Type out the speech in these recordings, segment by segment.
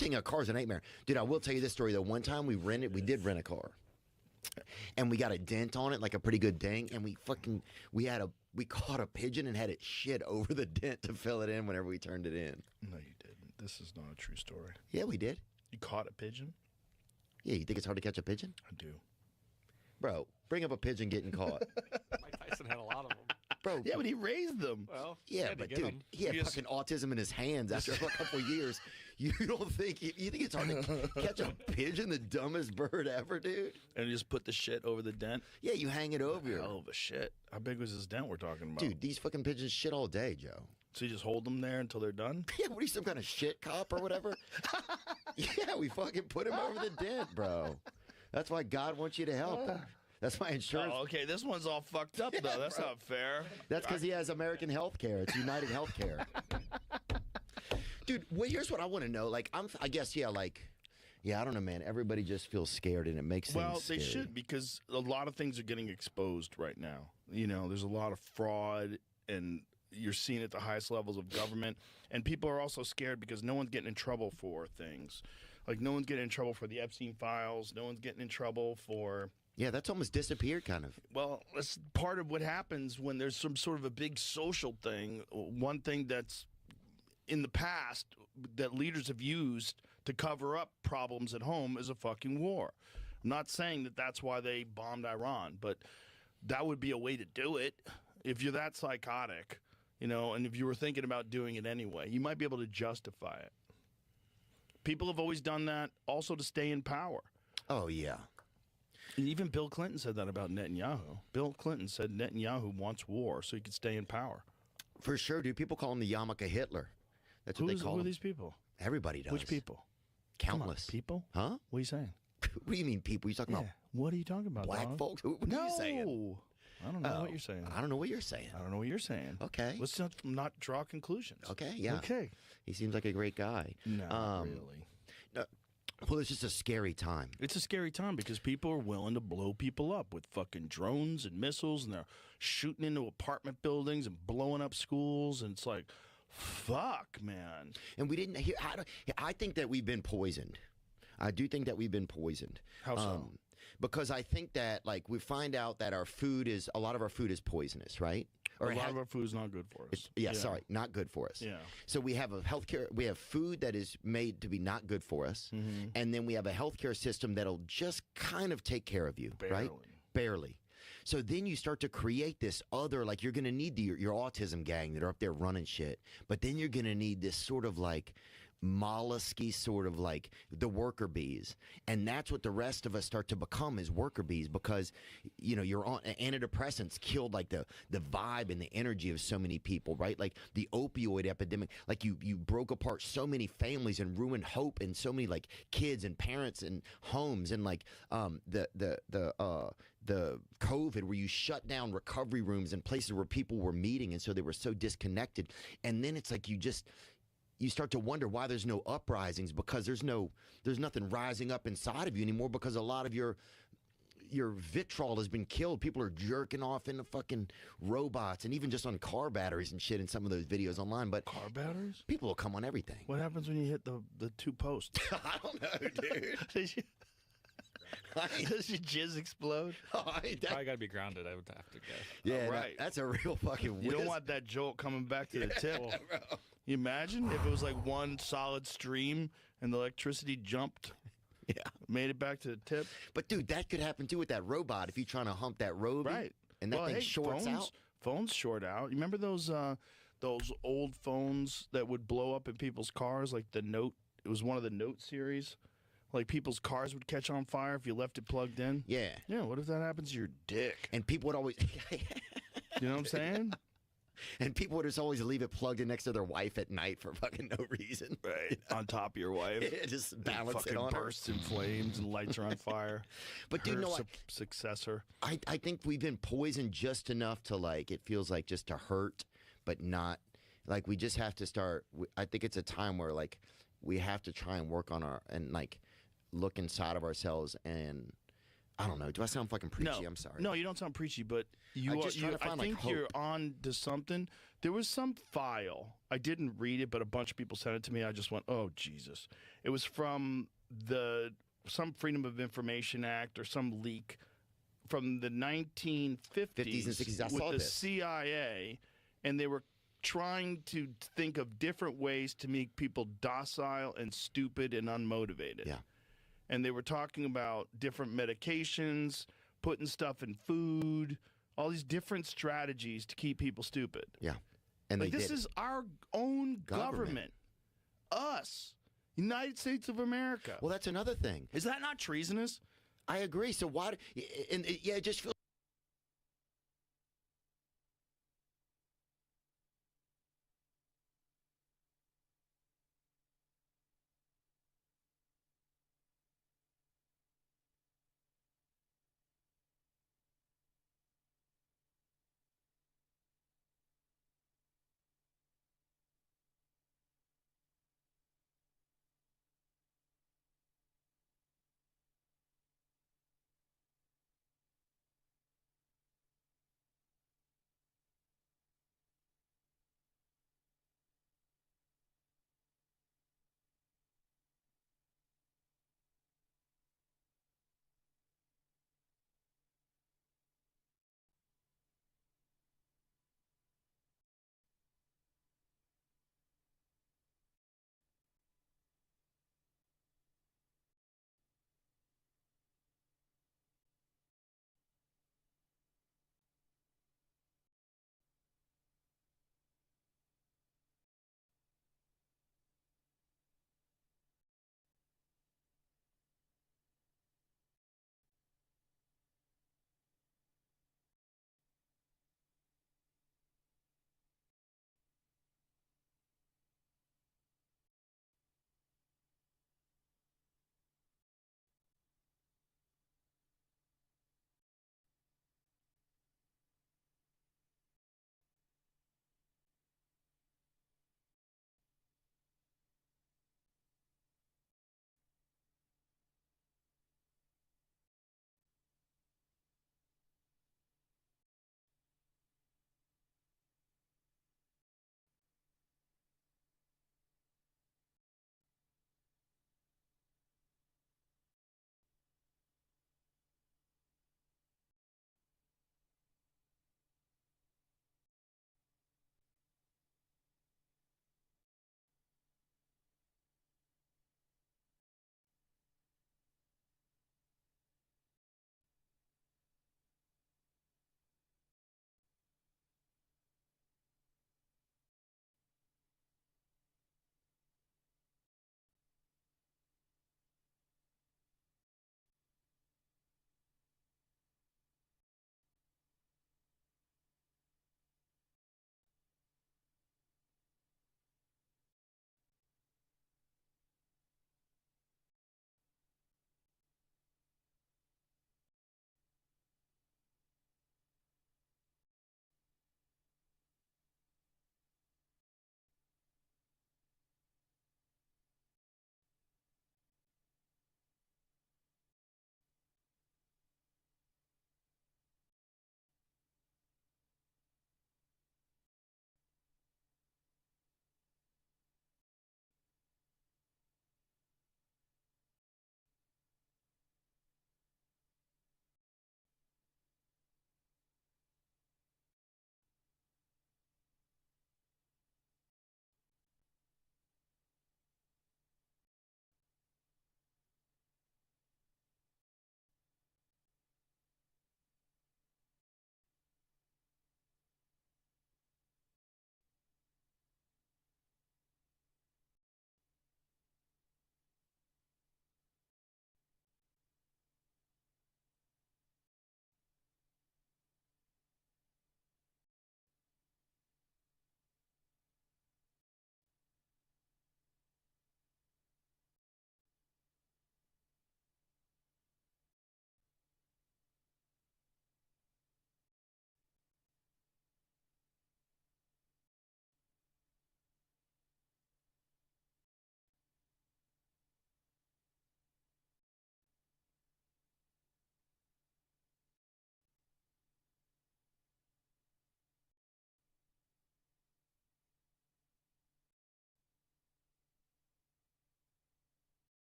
renting a car is a nightmare. Dude, I will tell you this story, though. One time we did rent a car. And we got a dent on it, like a pretty good ding. And we caught a pigeon and had it shit over the dent to fill it in whenever we turned it in. No, you didn't. This is not a true story. Yeah, we did. You caught a pigeon? Yeah, you think it's hard to catch a pigeon? I do. Bro, bring up a pigeon getting caught. Mike Tyson had a lot of them. Bro, Yeah, but he raised them. Well, yeah, but dude, he had fucking autism in his hands after a couple of years. You don't think you think it's hard to catch a pigeon, the dumbest bird ever, dude? And you just put the shit over the dent? Yeah, you hang it over your. Hell of a shit. How big was this dent we're talking about? Dude, these fucking pigeons shit all day, Joe. So you just hold them there until they're done? Yeah, what are you, some kind of shit cop or whatever? Yeah, we fucking put him over the dent, bro. That's why God wants you to help him. That's my insurance. Oh, okay. This one's all fucked up, though. That's not fair. That's because he has American Health Care. It's United Health Care. Dude, well, here's what I want to know. Like, I guess, I don't know, man. Everybody just feels scared, and it makes Well, things they scary. should, because a lot of things are getting exposed right now. You know, there's a lot of fraud, and you're seeing it at the highest levels of government. And people are also scared because no one's getting in trouble for things. Like, no one's getting in trouble for the Epstein files. No one's getting in trouble for... Yeah, that's almost disappeared, kind of. Well, that's part of what happens when there's some sort of a big social thing. One thing that's in the past that leaders have used to cover up problems at home is a fucking war. I'm not saying that that's why they bombed Iran, but that would be a way to do it. If you're that psychotic, and if you were thinking about doing it anyway, you might be able to justify it. People have always done that also to stay in power. Oh, yeah. And even Bill Clinton said that about Netanyahu. Bill Clinton said Netanyahu wants war so he could stay in power. For sure, dude. People call him the yarmulke Hitler. That's what they call Who are him. these people? Everybody does. Which people? Countless. Come on, people? Huh? What are you saying? What do you mean, people? You talking about What are you talking about, black dog? folks? What are you saying? No. I don't know what you're saying. I don't know what you're saying. I don't know what you're saying. Okay. Let's not draw conclusions. Okay, yeah. Okay. He seems like a great guy. No, really. Well, it's just a scary time. It's a scary time because people are willing to blow people up with fucking drones and missiles, and they're shooting into apartment buildings and blowing up schools, and it's like, fuck, man. And we didn't hear. I think that we've been poisoned. I do think that we've been poisoned. How so? Because I think that, like, we find out that a lot of our food is poisonous, right? Or a lot of our food is not good for us. Sorry, not good for us. Yeah. So we have we have food that is made to be not good for us, and then we have a healthcare system that'll just kind of take care of you, right? Barely. So then you start to create this other, like, you're going to need your autism gang that are up there running shit, but then you're going to need this sort of like mollusky sort of like the worker bees, and that's what the rest of us start to become is worker bees, because you're on antidepressants killed like the vibe and the energy of so many people, right? Like the opioid epidemic, like you broke apart so many families and ruined hope and so many like kids and parents and homes, and like the COVID, where you shut down recovery rooms and places where people were meeting, and so they were so disconnected. And then it's like you start to wonder why there's no uprisings, because there's nothing rising up inside of you anymore, because a lot of your vitriol has been killed. People are jerking off into fucking robots, and even just on car batteries and shit in some of those videos online. But car batteries? People will come on everything. What happens when you hit the two posts? I don't know, dude. Does your jizz explode? Probably got to be grounded, I would have to guess. Yeah, right. That's a real fucking You don't want that jolt coming back to the tip. bro. You imagine if it was like one solid stream and the electricity jumped, made it back to the tip. But dude, that could happen too with that robot if you're trying to hump that road, Right. And that thing shorts out. Phones short out. You remember those old phones that would blow up in people's cars, like the Note? It was one of the Note series. Like people's cars would catch on fire if you left it plugged in. Yeah. Yeah. What if that happens to your dick? And people would always, You know what I'm saying? and people would just always leave it plugged in next to their wife at night for fucking no reason. Right. On top of your wife. Yeah, just balance fucking it on her. bursts in flames and lights are on fire. But do you Her know what? Successor. I think we've been poisoned just enough to, like, it feels like just to hurt, but not, like, we just have to start. I think it's a time where, like, we have to try and work on and like look inside of ourselves, and I don't know. Do I sound fucking preachy? I'm sorry. No, you don't sound preachy, but you I'm are. just trying to I find, like, think you're hope. on to something. There was some file. I didn't read it, but a bunch of people sent it to me. I just went, "Oh Jesus!" It was from some Freedom of Information Act or some leak from the 1950s 50s and 60s. I with saw the this. CIA, and they were trying to think of different ways to make people docile and stupid and unmotivated. Yeah. And they were talking about different medications, putting stuff in food, all these different strategies to keep people stupid. Yeah. And Like, they this did. is our own Government. government. Us. United States of America. Well, that's another thing. Is that not treasonous? I agree. So why? And yeah, it just feels.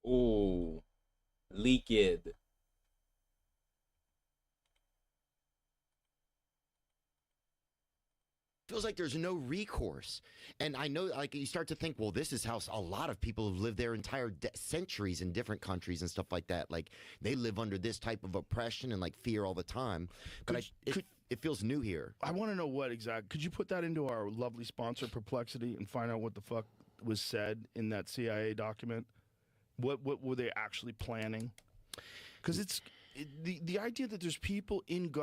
Ooh, Leaked. Feels like there's no recourse. And I know, like, you start to think, well, this is how a lot of people have lived their entire centuries in different countries and stuff like that. Like, they live under this type of oppression and, like, fear all the time. But it feels new here. I want to know what exactly. Could you put that into our lovely sponsor, Perplexity, and find out what the fuck was said in that CIA document? What were they actually planning? Because the idea that there's people in government